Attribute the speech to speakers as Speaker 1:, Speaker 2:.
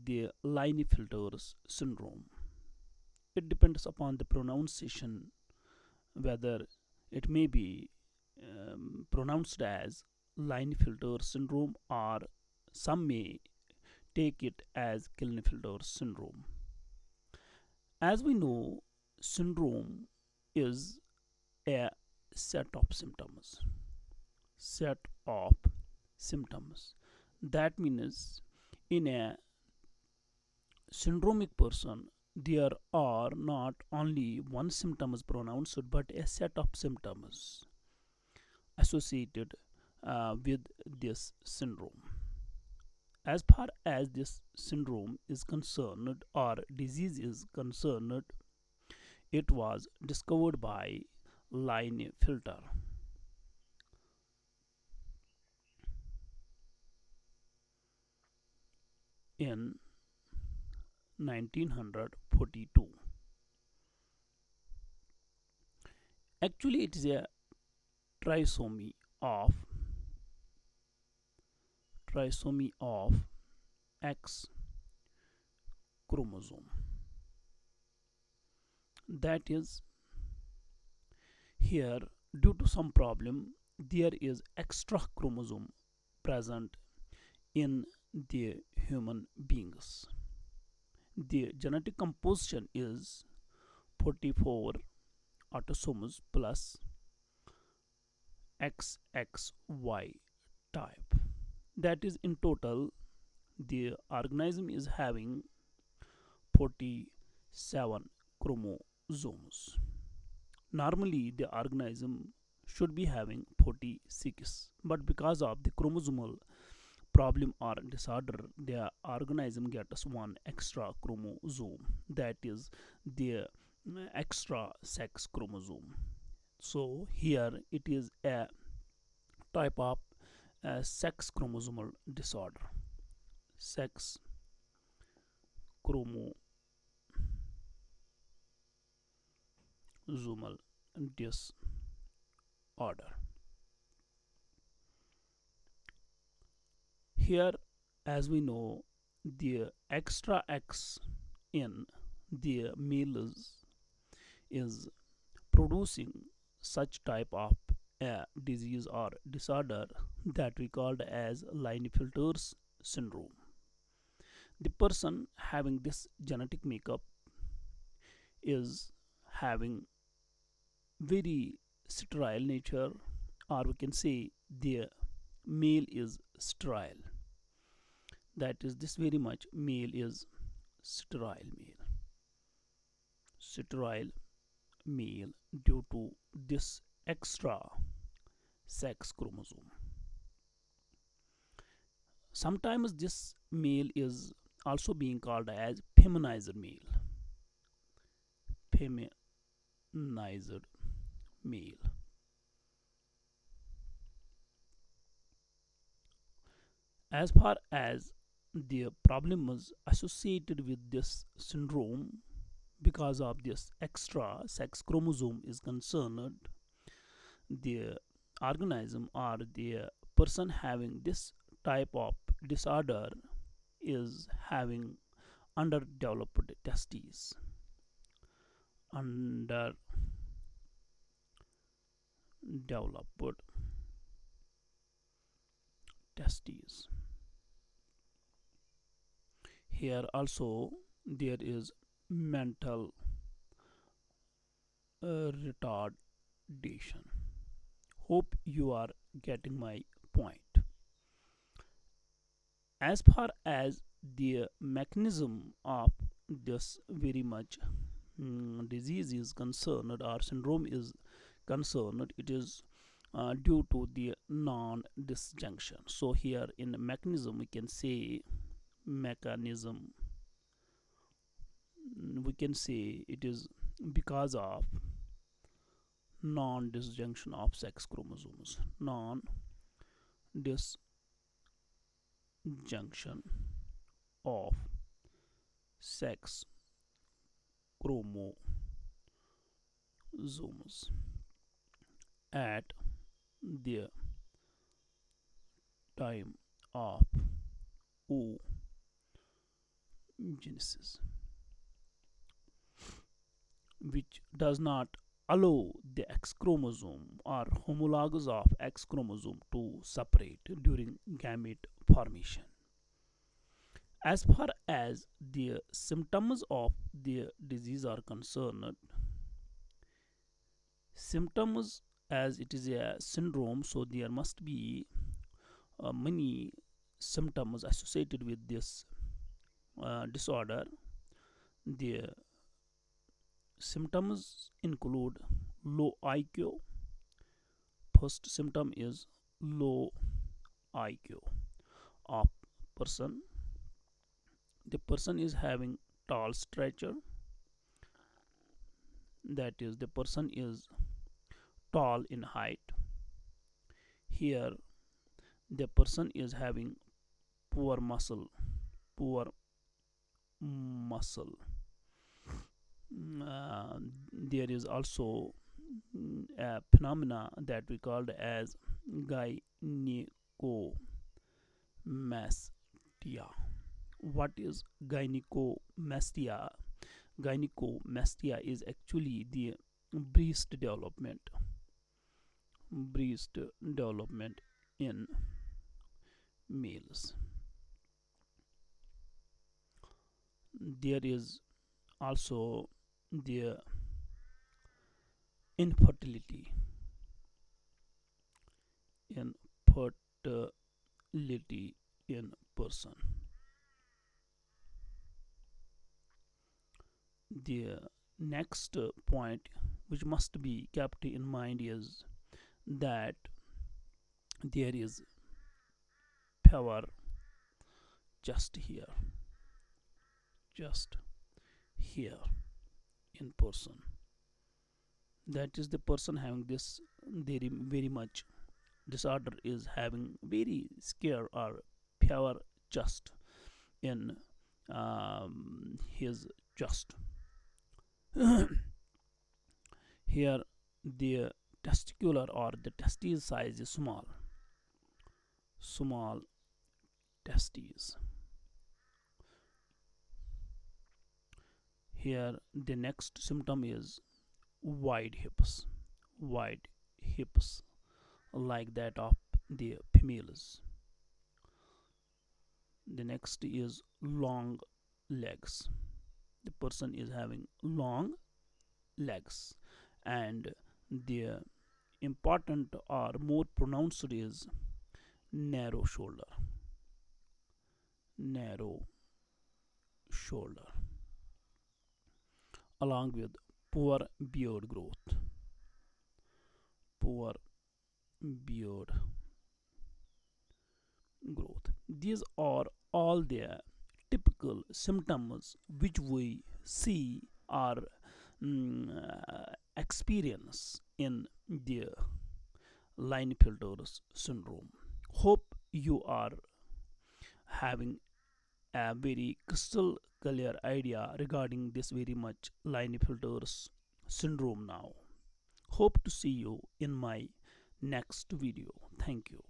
Speaker 1: the klinefilters syndrome. It depends upon the pronunciation whether it may be pronounced as Klinefelter syndrome, or some may take it as Klinefelter syndrome. As we know, syndrome is a set of symptoms. Set of symptoms. That means in a syndromic person, there are not only one symptom is pronounced but a set of symptoms associated with this syndrome. As far as this syndrome is concerned or disease is concerned, it was discovered by Klinefelter in 1942. Actually, it is a trisomy of X chromosome. That is, here due to some problem there is extra chromosome present in the human beings. The genetic composition is 44 autosomes plus XXY type. That is, in total the organism is having 47 chromosomes. Normally the organism should be having 46, but because of the chromosomal problem or disorder, the organism gets one extra chromosome, that is the extra sex chromosome. So here it is a type of sex chromosomal disorder. Sex chromosomal disorder. Here, as we know, the extra X in the male is producing such type of disease or disorder that we called as Klinefelter's syndrome. The person having this genetic makeup is having very sterile nature, or we can say the male is sterile. That is, this very much male is sterile male due to this extra sex chromosome. Sometimes this male is also being called as feminized male. Feminized male. As far as the problem is associated with this syndrome because of this extra sex chromosome is concerned, the organism or the person having this type of disorder is having underdeveloped testes. Underdeveloped testes. Here also there is mental retardation. Hope you are getting my point. As far as the mechanism of this very much disease is concerned or syndrome is concerned, it is due to the non-disjunction. So here in mechanism we can say it is because of non-disjunction of sex chromosomes. Non-disjunction of sex chromosomes at the time of genesis, which does not allow the X chromosome or homologs of X chromosome to separate during gamete formation. As far as the symptoms of the disease are concerned, symptoms, as it is a syndrome, so there must be many symptoms associated with this disorder. The symptoms include low IQ. First symptom is low IQ of person. The person is having tall stature, that is, the person is tall in height. Here the person is having poor muscle. There is also a phenomena that we called as gynecomastia. What is gynecomastia? Gynecomastia is actually the breast development in males. There is also the infertility in person. The next point which must be kept in mind is that there is power just here in person. That is, the person having this very much disorder is having very scare or power just in his chest. Here the testicular or the testes size is small testes. Here the next symptom is wide hips like that of the females. The next is long legs. The person is having long legs, and the important or more pronounced is narrow shoulder along with poor beard growth. These are all the typical symptoms which we see or experience in the Klinefelter's syndrome. Hope you are having a very crystal clear idea regarding this very much Klinefelter's syndrome now. Hope to see you in my next video. Thank you.